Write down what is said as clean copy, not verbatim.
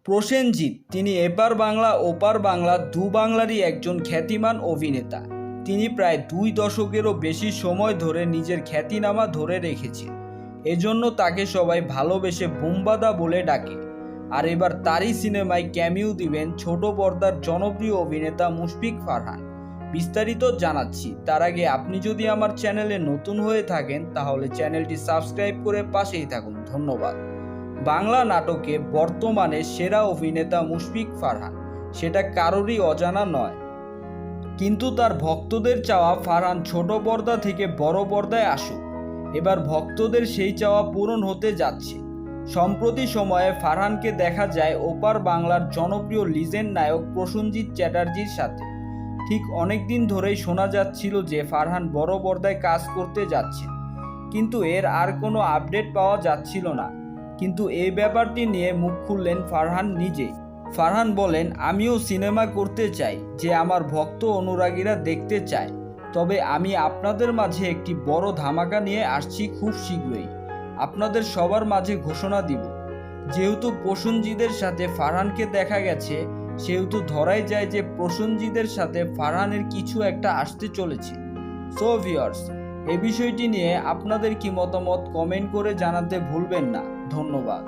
প্রসেনজিৎ তিনি এপার বাংলা ওপার বাংলা দু বাংলারই একজন খ্যাতিমান অভিনেতা। তিনি প্রায় 2 দশকেরও বেশি সময় ধরে নিজের খ্যাতিনামা ধরে রেখেছেন। এজন্য তাকে সবাই ভালোবেসে বুম্বাদা বলে ডাকে। আর এবার তারই সিনেমায় ক্যামিও দিবেন ছোট পর্দার জনপ্রিয় অভিনেতা মুশফিক ফারহান। বিস্তারিত জানাচ্ছি তার আগে আপনি যদি আমার চ্যানেলে নতুন হয়ে থাকেন তাহলে চ্যানেলটি সাবস্ক্রাইব করে পাশেই থাকুন। ধন্যবাদ। বাংলা নাটকে বর্তমানে সেরা অভিনেতা মুশফিক ফারহান, সেটা কারোরই অজানা নয়। কিন্তু তার ভক্তদের চাওয়া ফারহান ছোট পর্দা থেকে বড় পর্দায় আসুক। এবার ভক্তদের সেই চাওয়া পূরণ হতে যাচ্ছে। সম্প্রতি সময়ে ফারহানকে দেখা যায় ওপার বাংলার জনপ্রিয় লিজেন্ড নায়ক প্রসেনজিৎ চ্যাটার্জির সাথে। ঠিক অনেক দিন ধরেই শোনা যাচ্ছিল যে ফারহান বড় পর্দায় কাজ করতে যাচ্ছেন, কিন্তু এর আর কোনো আপডেট পাওয়া যাচ্ছিল না। কিন্তু এই ব্যাপারটি নিয়ে মুখ খুললেন ফারহান নিজেই। ফারহান বলেন, আমিও সিনেমা করতে চাই, যে আমার ভক্ত অনুরাগীরা দেখতে চায়। তবে আমি আপনাদের মাঝে একটি বড় ধামাকা নিয়ে আসছি খুব শীঘ্রই। আপনাদের সবার মাঝে ঘোষণা দিব। যেহেতু প্রসেনজিতের সাথে ফারহানকে দেখা গেছে, সেহেতু ধরাই যায় যে প্রসেনজিতের সাথে ফারহানের কিছু একটা আসতে চলেছে। সো ভিউয়ার্স, এই বিষয়টি নিয়ে আপনাদের কি মতামত কমেন্ট করে জানাতে ভুলবেন না। ধন্যবাদ।